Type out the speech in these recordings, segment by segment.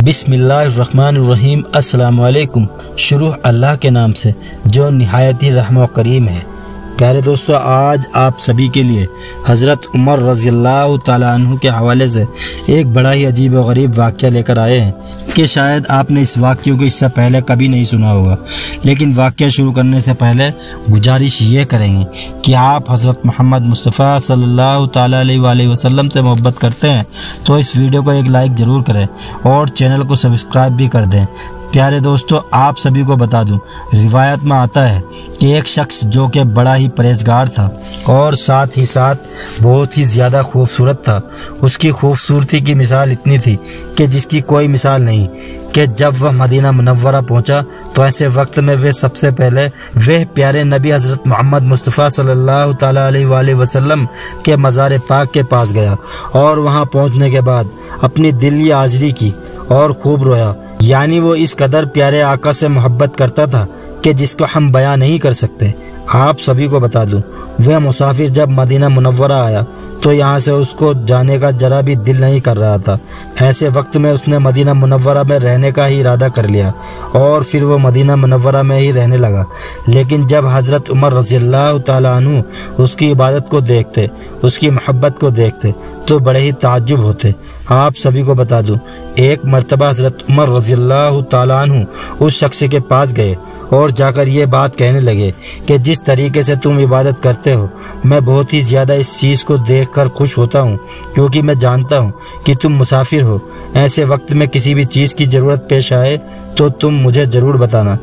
بسم اللہ الرحمن الرحیم۔ السلام علیکم۔ شروع اللہ کے نام سے جو نہایت ہی رحم و کریم ہے۔ پیارے دوستو، آج آپ سبھی کے لیے حضرت عمر رضی اللہ تعالیٰ عنہ کے حوالے سے ایک بڑا ہی عجیب و غریب واقعہ لے کر آئے ہیں کہ شاید آپ نے اس واقعے کو اس سے پہلے کبھی نہیں سنا ہوگا، لیکن واقعہ شروع کرنے سے پہلے گزارش یہ کریں گے کہ آپ حضرت محمد مصطفیٰ صلی اللہ تعالیٰ علیہ وآلہ وسلم سے محبت کرتے ہیں تو اس ویڈیو کو ایک لائک ضرور کریں اور چینل کو سبسکرائب بھی کر دیں۔ پیارے دوستو، آپ سبھی کو بتا دوں، روایت میں آتا ہے کہ ایک شخص جو کہ بڑا ہی پرہیزگار تھا اور ساتھ ہی ساتھ بہت ہی زیادہ خوبصورت تھا، اس کی خوبصورتی کی مثال اتنی تھی کہ جس کی کوئی مثال نہیں، کہ جب وہ مدینہ منورہ پہنچا تو ایسے وقت میں وہ سب سے پہلے وہ پیارے نبی حضرت محمد مصطفیٰ صلی اللہ تعالیٰ علیہ وآلہ وسلم کے مزار پاک کے پاس گیا اور وہاں پہنچنے کے بعد اپنی دلی حاضری کی اور خوب رویا۔ یعنی وہ اس قدر پیارے آقا سے محبت کرتا تھا کہ جس کو ہم بیان نہیں کر سکتے۔ آپ سبھی کو بتا دوں، وہ مسافر جب مدینہ منورہ آیا تو یہاں سے اس کو جانے کا ذرا بھی دل نہیں کر رہا تھا۔ ایسے وقت میں اس نے مدینہ منورہ میں رہنے کا ہی ارادہ کر لیا اور پھر وہ مدینہ منورہ میں ہی رہنے لگا۔ لیکن جب حضرت عمر رضی اللہ تعالیٰ عنہ اس کی عبادت کو دیکھتے، اس کی محبت کو دیکھتے تو بڑے ہی تعجب ہوتے۔ آپ سبھی کو بتا دوں، ایک مرتبہ حضرت عمر رضی اللہ تعالیٰ عنہ اس شخص کے پاس گئے اور جا کر یہ بات کہنے لگے کہ جس طریقے سے تم عبادت کرتے ہو، میں بہت ہی زیادہ اس چیز کو دیکھ کر خوش ہوتا ہوں، کیونکہ میں جانتا ہوں کہ تم مسافر ہو۔ ایسے وقت میں کسی بھی چیز کی ضرورت پیش آئے تو تم مجھے ضرور بتانا۔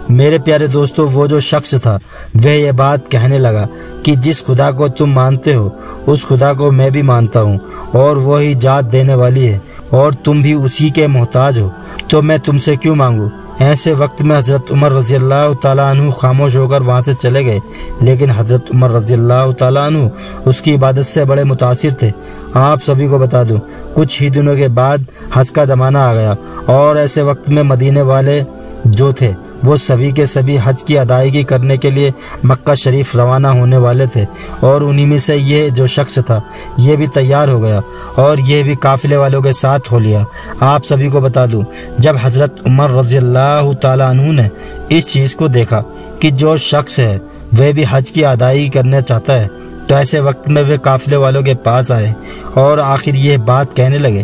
میرے پیارے دوستو، وہ جو شخص تھا وہ یہ بات کہنے لگا کہ جس خدا کو تم مانتے ہو اس خدا کو میں بھی مانتا ہوں اور وہی جات دینے والی ہے اور تم بھی اسی کے محتاج ہو، تو میں تم سے کیوں مانگوں۔ ایسے وقت میں حضرت عمر رضی اللہ تعالیٰ عنہ خاموش ہو کر وہاں سے چلے گئے، لیکن حضرت عمر رضی اللہ تعالیٰ عنہ اس کی عبادت سے بڑے متاثر تھے۔ آپ سبھی کو بتا دوں، کچھ ہی دنوں کے بعد حج کا زمانہ آ گیا اور ایسے وقت میں مدینے والے جو تھے وہ سبھی کے سبھی حج کی ادائیگی کرنے کے لیے مکہ شریف روانہ ہونے والے تھے، اور انہی میں سے یہ جو شخص تھا یہ بھی تیار ہو گیا اور یہ بھی قافلے والوں کے ساتھ ہو لیا۔ آپ سبھی کو بتا دوں، جب حضرت عمر رضی اللہ تعالیٰ عنہ نے اس چیز کو دیکھا کہ جو شخص ہے وہ بھی حج کی ادائیگی کرنا چاہتا ہے، تو ایسے وقت میں وہ قافلے والوں کے پاس آئے اور آخر یہ بات کہنے لگے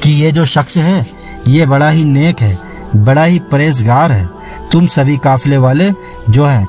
کہ یہ جو شخص ہے یہ بڑا ہی نیک ہے، بڑا ہی پرہیزگار ہے، تم سبھی قافلے والے جو ہیں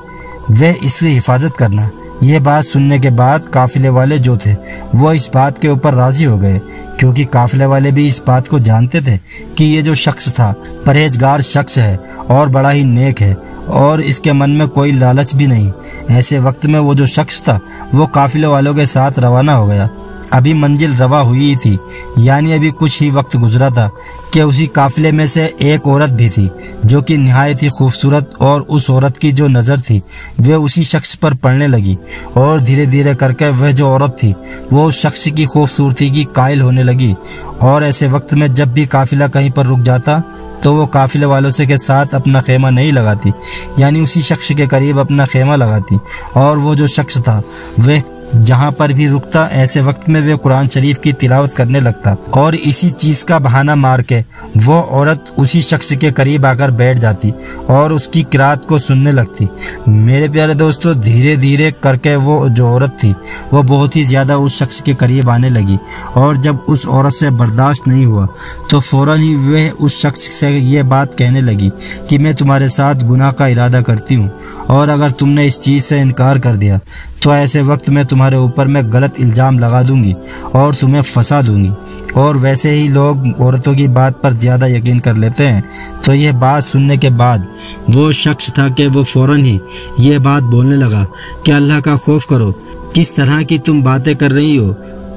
وہ اس کی حفاظت کرنا۔ یہ بات سننے کے بعد قافلے والے جو تھے وہ اس بات کے اوپر راضی ہو گئے، کیونکہ قافلے والے بھی اس بات کو جانتے تھے کہ یہ جو شخص تھا پرہیزگار شخص ہے اور بڑا ہی نیک ہے اور اس کے من میں کوئی لالچ بھی نہیں۔ ایسے وقت میں وہ جو شخص تھا وہ قافلے والوں کے ساتھ روانہ ہو گیا۔ ابھی منزل روا ہوئی تھی، یعنی ابھی کچھ ہی وقت گزرا تھا کہ اسی قافلے میں سے ایک عورت بھی تھی جو کہ نہایت ہی خوبصورت، اور اس عورت کی جو نظر تھی وہ اسی شخص پر پڑنے لگی اور دھیرے دھیرے کر کے وہ جو عورت تھی وہ اس شخص کی خوبصورتی کی قائل ہونے لگی۔ اور ایسے وقت میں جب بھی قافلہ کہیں پر رک جاتا تو وہ قافلے والوں سے کے ساتھ اپنا خیمہ نہیں لگاتی، یعنی اسی شخص کے قریب اپنا خیمہ لگاتی، اور وہ جو شخص تھا وہ جہاں پر بھی رکتا ایسے وقت میں وہ قرآن شریف کی تلاوت کرنے لگتا، اور اسی چیز کا بہانہ مار کے وہ عورت اسی شخص کے قریب آ کر بیٹھ جاتی اور اس کی قرات کو سننے لگتی۔ میرے پیارے دوستو، دھیرے دھیرے کر کے وہ جو عورت تھی وہ بہت ہی زیادہ اس شخص کے قریب آنے لگی، اور جب اس عورت سے برداشت نہیں ہوا تو فوراً ہی وہ اس شخص سے یہ بات کہنے لگی کہ میں تمہارے ساتھ گناہ کا ارادہ کرتی ہوں، اور اگر تم نے اس چیز سے انکار کر دیا تو ایسے وقت میں تمہارے اوپر میں غلط الزام لگا دوں گی اور تمہیں پھنسا دوں گی۔ اور ویسے ہی لوگ عورتوں کی بات پر زیادہ یقین کر لیتے ہیں، تو یہ بات سننے کے بعد وہ شخص تھا کہ وہ فوراً ہی یہ بات بولنے لگا کہ اللہ کا خوف کرو، کس طرح کی تم باتیں کر رہی ہو،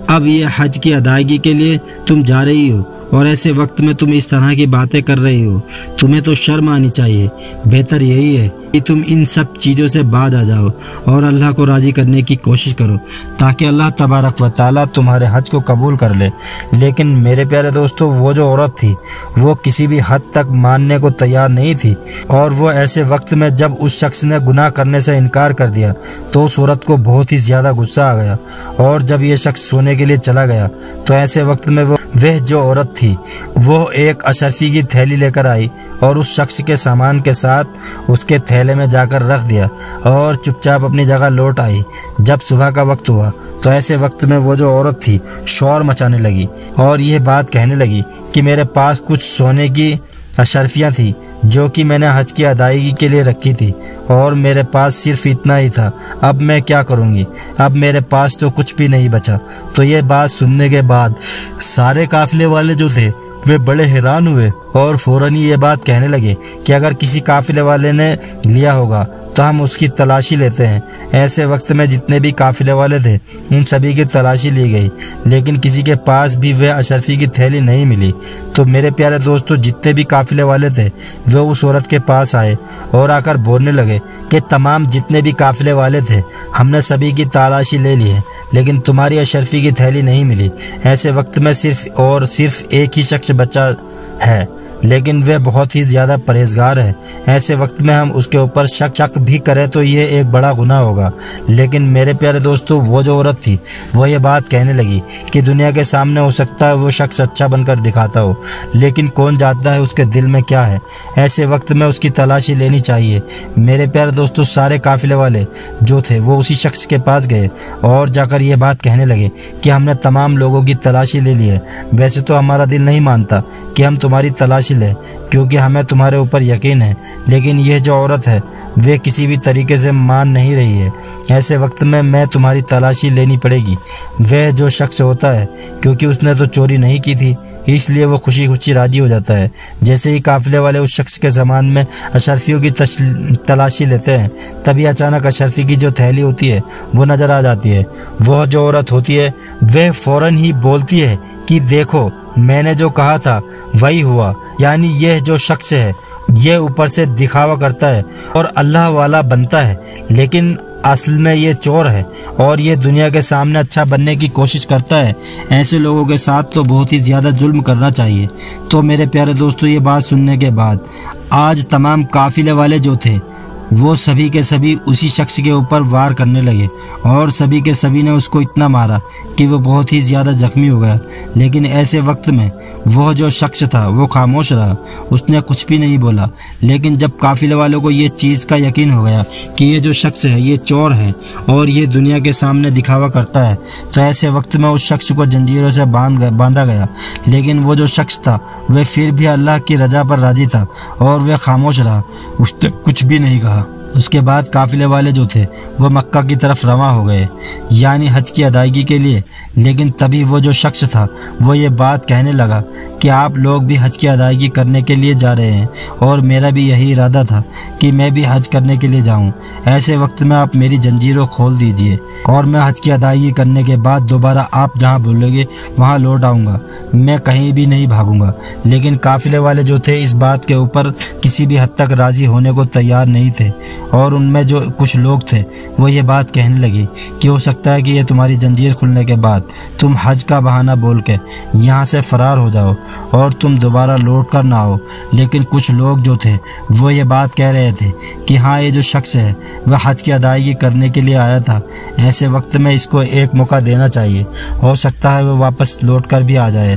اب یہ حج کی ادائیگی کے لیے تم جا رہی ہو اور ایسے وقت میں تم اس طرح کی باتیں کر رہی ہو، تمہیں تو شرم آنی چاہیے۔ بہتر یہی ہے کہ تم ان سب چیزوں سے بعد آ جاؤ اور اللہ کو راضی کرنے کی کوشش کرو تاکہ اللہ تبارک و تعالیٰ تمہارے حج کو قبول کر لے۔ لیکن میرے پیارے دوستو، وہ جو عورت تھی وہ کسی بھی حد تک ماننے کو تیار نہیں تھی، اور وہ ایسے وقت میں جب اس شخص نے گناہ کرنے سے انکار کر دیا تو اس عورت کو بہت ہی زیادہ غصہ آ گیا، اور جب یہ شخص سونے کے لیے چلا گیا تو ایسے وقت میں وہ وہ جو عورت تھی وہ ایک اشرفی کی تھیلی لے کر آئی اور اس شخص کے سامان کے ساتھ اس کے تھیلے میں جا کر رکھ دیا اور چپ چاپ اپنی جگہ لوٹ آئی۔ جب صبح کا وقت ہوا تو ایسے وقت میں وہ جو عورت تھی شور مچانے لگی اور یہ بات کہنے لگی کہ میرے پاس کچھ سونے کی اشرفیاں تھیں جو کہ میں نے حج کی ادائیگی کے لیے رکھی تھی اور میرے پاس صرف اتنا ہی تھا، اب میں کیا کروں گی، اب میرے پاس تو کچھ بھی نہیں بچا۔ تو یہ بات سننے کے بعد سارے قافلے والے جو تھے وہ بڑے حیران ہوئے اور فوراً یہ بات کہنے لگے کہ اگر کسی قافلے والے نے لیا ہوگا تو ہم اس کی تلاشی لیتے ہیں۔ ایسے وقت میں جتنے بھی قافلے والے تھے ان سبھی کی تلاشی لی گئی، لیکن کسی کے پاس بھی وہ اشرفی کی تھیلی نہیں ملی۔ تو میرے پیارے دوستو، جتنے بھی قافلے والے تھے وہ اس عورت کے پاس آئے اور آ کر بولنے لگے کہ تمام جتنے بھی قافلے والے تھے ہم نے سبھی کی تلاشی لے لی ہے، لیکن تمہاری اشرفی کی تھیلی نہیں ملی۔ ایسے وقت میں صرف ایک ہی شخص بچا ہے، لیکن وہ بہت ہی زیادہ پرہیزگار ہے۔ ایسے وقت میں ہم اس کے اوپر شک بھی کریں تو یہ ایک بڑا گناہ ہوگا۔ لیکن میرے پیارے دوستو، وہ جو عورت تھی وہ یہ بات کہنے لگی کہ دنیا کے سامنے ہو سکتا ہے وہ شخص اچھا بن کر دکھاتا ہو، لیکن کون جانتا ہے اس کے دل میں کیا ہے۔ ایسے وقت میں اس کی تلاشی لینی چاہیے۔ میرے پیارے دوستو، سارے قافلے والے جو تھے وہ اسی شخص کے پاس گئے اور جا کر یہ بات کہنے لگے کہ ہم نے تمام لوگوں کی تلاشی لے لی ہے، ویسے تو ہمارا دل نہیں مانتا کہ ہم تمہاری تلاشی لیں کیونکہ ہمیں تمہارے اوپر یقین ہے، لیکن یہ جو عورت ہے وہ کسی بھی طریقے سے مان نہیں رہی ہے۔ ایسے وقت میں تمہاری تلاشی لینی پڑے گی۔ وہ جو شخص ہوتا ہے کیونکہ اس نے تو چوری نہیں کی تھی اس لیے وہ خوشی خوشی راضی ہو جاتا ہے۔ جیسے ہی قافلے والے اس شخص کے زمان میں اشرفیوں کی تلاشی لیتے ہیں تبھی اچانک اشرفی کی جو تھیلی ہوتی ہے وہ نظر آ جاتی ہے۔ وہ جو عورت ہوتی ہے وہ فوراً ہی بولتی ہے کہ دیکھو میں نے جو کہا تھا وہی ہوا، یعنی یہ جو شخص ہے یہ اوپر سے دکھاوا کرتا ہے اور اللہ والا بنتا ہے، لیکن اصل میں یہ چور ہے اور یہ دنیا کے سامنے اچھا بننے کی کوشش کرتا ہے۔ ایسے لوگوں کے ساتھ تو بہت ہی زیادہ ظلم کرنا چاہیے۔ تو میرے پیارے دوستو، یہ بات سننے کے بعد آج تمام قافلے والے جو تھے وہ سبھی کے سبھی اسی شخص کے اوپر وار کرنے لگے اور سبھی کے سبھی نے اس کو اتنا مارا کہ وہ بہت ہی زیادہ زخمی ہو گیا۔ لیکن ایسے وقت میں وہ جو شخص تھا وہ خاموش رہا، اس نے کچھ بھی نہیں بولا۔ لیکن جب قافلے والوں کو یہ چیز کا یقین ہو گیا کہ یہ جو شخص ہے یہ چور ہے اور یہ دنیا کے سامنے دکھاوا کرتا ہے تو ایسے وقت میں اس شخص کو جنجیروں سے باندھا گیا۔ لیکن وہ جو شخص تھا وہ پھر بھی اللہ کی رضا پر راضی تھا اور وہ خاموش رہا، اس نے کچھ بھی نہیں کہا۔ اس کے بعد قافلے والے جو تھے وہ مکہ کی طرف رواں ہو گئے، یعنی حج کی ادائیگی کے لیے۔ لیکن تبھی وہ جو شخص تھا وہ یہ بات کہنے لگا کہ آپ لوگ بھی حج کی ادائیگی کرنے کے لیے جا رہے ہیں اور میرا بھی یہی ارادہ تھا کہ میں بھی حج کرنے کے لیے جاؤں۔ ایسے وقت میں آپ میری جنجیروں کھول دیجئے اور میں حج کی ادائیگی کرنے کے بعد دوبارہ آپ جہاں بولیں گے وہاں لوٹ آؤں گا، میں کہیں بھی نہیں بھاگوں گا۔ لیکن قافلے والے جو تھے اس بات کے اوپر کسی بھی حد تک راضی ہونے کو تیار نہیں تھے اور ان میں جو کچھ لوگ تھے وہ یہ بات کہنے لگے کہ ہو سکتا ہے کہ یہ تمہاری جنجیر کھلنے کے بعد تم حج کا بہانہ بول کے یہاں سے فرار ہو جاؤ اور تم دوبارہ لوٹ کر نہ آؤ۔ لیکن کچھ لوگ جو تھے وہ یہ بات کہہ رہے تھے کہ ہاں یہ جو شخص ہے وہ حج کی ادائیگی کرنے کے لیے آیا تھا، ایسے وقت میں اس کو ایک موقع دینا چاہیے، ہو سکتا ہے وہ واپس لوٹ کر بھی آ جائے۔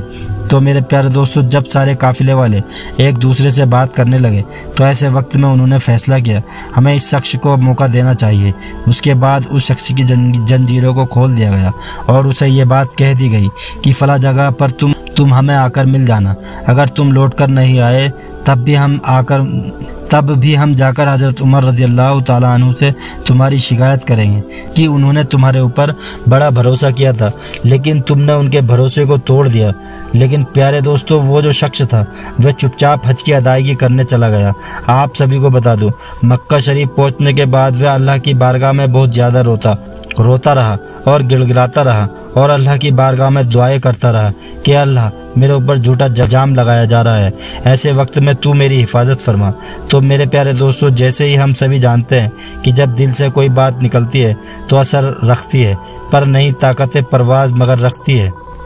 تو میرے پیارے دوستو، جب سارے قافلے والے ایک دوسرے سے بات کرنے لگے تو ایسے وقت میں انہوں نے فیصلہ کیا ہمیں اس شخص کو موقع دینا چاہیے۔ اس کے بعد اس شخص کی جنجیروں کو کھول دیا گیا اور اسے یہ بات کہہ دی گئی کہ فلاں جگہ پر تم ہمیں آ کر مل جانا، اگر تم لوٹ کر نہیں آئے تب بھی ہم جا کر حضرت عمر رضی اللہ تعالیٰ عنہ سے تمہاری شکایت کریں گے کہ انہوں نے تمہارے اوپر بڑا بھروسہ کیا تھا لیکن تم نے ان کے بھروسے کو توڑ دیا۔ لیکن پیارے دوستو، وہ جو شخص تھا وہ چپ چاپ حج کی ادائیگی کرنے چلا گیا۔ آپ سبھی کو بتا دوں، مکہ شریف پہنچنے کے بعد وہ اللہ کی بارگاہ میں بہت زیادہ روتا رہا اور گڑ گڑاتا رہا اور اللہ کی بارگاہ میں دعائیں کرتا رہا کہ اللہ میرے اوپر جھوٹا جام لگایا جا رہا ہے، ایسے وقت میں تو میری حفاظت فرما۔ تو میرے پیارے دوستو، جیسے ہی ہم سبھی جانتے ہیں کہ جب دل سے کوئی بات نکلتی ہے تو اثر رکھتی ہے، پر نہیں طاقت پرواز مگر رکھتی ہے۔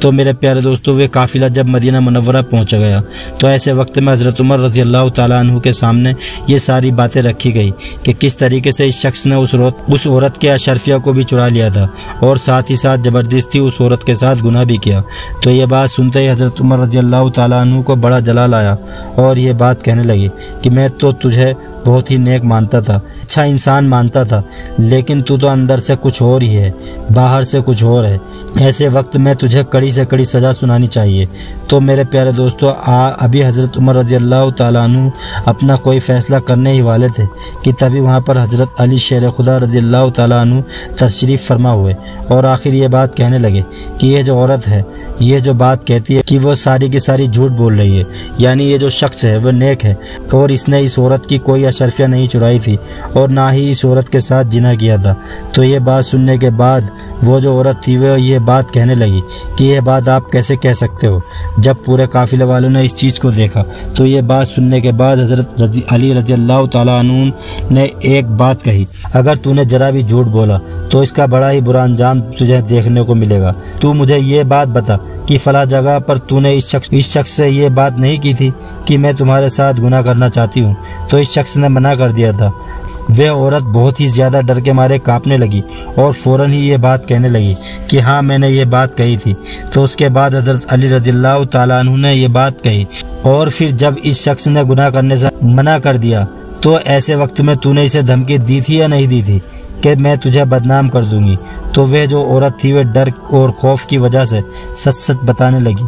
تو میرے پیارے دوستو وہ قافلہ جب مدینہ منورہ پہنچ گیا تو ایسے وقت میں حضرت عمر رضی اللہ تعالیٰ عنہ کے سامنے یہ ساری باتیں رکھی گئی کہ کس طریقے سے اس شخص نے اس عورت کے اشرفیہ کو بھی چرا لیا تھا اور ساتھ ہی ساتھ زبردستی اس عورت کے ساتھ گناہ بھی کیا۔ تو یہ بات سنتے ہی حضرت عمر رضی اللہ تعالیٰ عنہ کو بڑا جلال آیا اور یہ بات کہنے لگی کہ میں تو تجھے بہت ہی نیک مانتا تھا، اچھا انسان مانتا تھا، لیکن تو اندر سے کچھ اور ہی ہے، باہر سے کچھ اور ہے۔ ایسے وقت میں تجھے کڑی سے کڑی سزا سنانی چاہیے۔ تو میرے پیارے دوستو ابھی حضرت عمر رضی اللہ تعالیٰ عنہ اپنا کوئی فیصلہ کرنے ہی والے تھے کہ تبھی وہاں پر حضرت علی شیر خدا رضی اللہ تعالیٰ عنہ تشریف فرما ہوئے اور آخر یہ بات کہنے لگے کہ یہ جو عورت ہے یہ جو بات کہتی ہے کہ وہ ساری کی ساری جھوٹ بول رہی ہے، یعنی یہ جو شخص ہے وہ نیک ہے اور اس نے اس عورت کی کوئی اشرفیہ نہیں چرائی تھی اور نہ ہی اس عورت کے ساتھ جنا کیا تھا۔ تو یہ بات سننے کے بعد وہ جو عورت تھی وہ یہ بات کہنے لگی کہ یہ بات آپ کیسے کہہ سکتے ہو۔ جب پورے قافلے والوں نے اس چیز کو دیکھا تو یہ بات سننے کے بعد حضرت علی رضی اللہ تعالیٰ عنہ نے ایک بات کہی، اگر تو نے ذرا بھی جھوٹ بولا تو اس کا بڑا ہی برا انجام تجھے دیکھنے کو ملے گا۔ تو مجھے یہ بات بتا کہ فلاں جگہ پر تو نے اس شخص سے یہ بات نہیں کی تھی کہ میں تمہارے ساتھ گناہ کرنا چاہتی ہوں؟ تو اس شخص نے منع کر دیا تھا۔ وہ عورت بہت ہی زیادہ ڈر کے مارے کانپنے لگی اور فوراً ہی یہ بات کہنے لگی کہ ہاں میں نے یہ بات کہی تھی۔ تو اس کے بعد حضرت علی رضی اللہ تعالیٰ عنہ نے یہ بات کہی اور پھر جب اس شخص نے گناہ کرنے سے منع کر دیا تو ایسے وقت میں تو نے اسے دھمکی دی تھی یا نہیں دی تھی کہ میں تجھے بدنام کر دوں گی؟ تو وہ جو عورت تھی وہ ڈر اور خوف کی وجہ سے سچ سچ بتانے لگی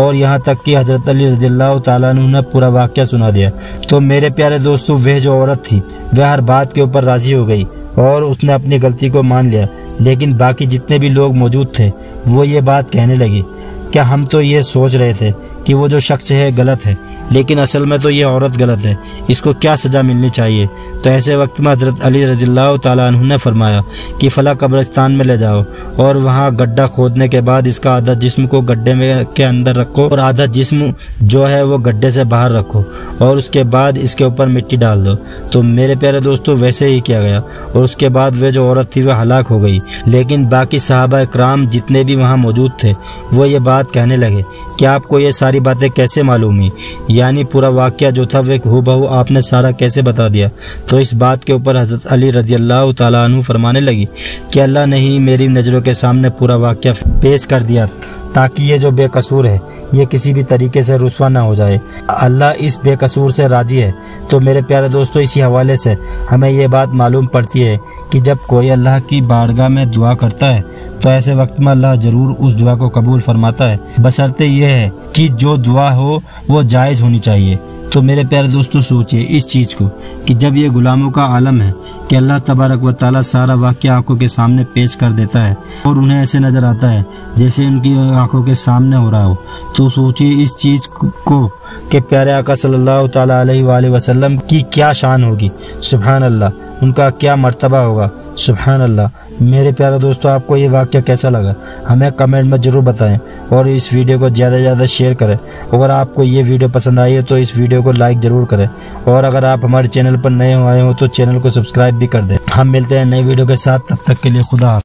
اور یہاں تک کہ حضرت علی رضی اللہ تعالیٰ عنہ نے پورا واقعہ سنا دیا۔ تو میرے پیارے دوستو وہ جو عورت تھی وہ ہر بات کے اوپر راضی ہو گئی اور اس نے اپنی غلطی کو مان لیا، لیکن باقی جتنے بھی لوگ موجود تھے وہ یہ بات کہنے لگے کہ ہم تو یہ سوچ رہے تھے کہ وہ جو شخص ہے غلط ہے، لیکن اصل میں تو یہ عورت غلط ہے، اس کو کیا سزا ملنی چاہیے۔ تو ایسے وقت میں حضرت علی رضی اللہ تعالیٰ عنہ نے فرمایا کہ فلاں قبرستان میں لے جاؤ اور وہاں گڈھا کھودنے کے بعد اس کا آدھا جسم کو گڈھے کے اندر رکھو اور آدھا جسم جو ہے وہ گڈھے سے باہر رکھو اور اس کے بعد اس کے اوپر مٹی ڈال دو۔ تو میرے پیارے دوستو ویسے ہی کیا گیا اور اس کے بعد وہ جو عورت تھی وہ ہلاک ہو گئی، لیکن باقی صحابہ اکرام جتنے بھی وہاں موجود تھے وہ یہ بات کہنے لگے کہ آپ کو یہ ساری باتیں کیسے معلوم ہوئی، یعنی پورا واقعہ جو تھا وہ ہو بہو آپ نے سارا کیسے بتا دیا۔ تو اس بات کے اوپر حضرت علی رضی اللہ تعالیٰ عنہ فرمانے لگی کہ اللہ نے ہی میری نظروں کے سامنے پورا واقعہ پیش کر دیا تاکہ یہ جو بے قصور ہے یہ کسی بھی طریقے سے رسوا نہ ہو جائے، اللہ اس بے قصور سے راضی ہے۔ تو میرے پیارے دوستو اسی حوالے سے ہمیں یہ بات معلوم پڑتی ہے کہ جب کوئی اللہ کی بارگاہ میں دعا کرتا ہے تو ایسے وقت میں اللہ ضرور اس دعا کو قبول فرماتا ہے، بشرطے یہ ہے کہ جو دعا ہو وہ جائز ہونی چاہیے۔ تو میرے پیارے دوستو سوچئے اس چیز کو کہ جب یہ غلاموں کا عالم ہے کہ اللہ تبارک و تعالیٰ سارا واقعہ آنکھوں کے سامنے پیش کر دیتا ہے اور انہیں ایسے نظر آتا ہے جیسے ان کی آنکھوں کے سامنے ہو رہا ہو، تو سوچئے اس چیز کو کہ پیارے آقا صلی اللہ تعالیٰ علیہ وآلہ وسلم کی کیا شان ہوگی، سبحان اللہ، ان کا کیا مرتبہ ہوگا، سبحان اللہ۔ میرے پیارے دوستو آپ کو یہ واقعہ کیسا لگا ہمیں کمنٹ میں ضرور بتائیں اور اس ویڈیو کو زیادہ سے زیادہ شیئر کریں۔ اگر آپ کو یہ ویڈیو پسند آئی ہے تو اس ویڈیو کو لائک ضرور کریں اور اگر آپ ہمارے چینل پر نئے آئے ہو تو چینل کو سبسکرائب بھی کر دیں۔ ہم ملتے ہیں نئی ویڈیو کے ساتھ، تب تک کے لیے خدا حافظ۔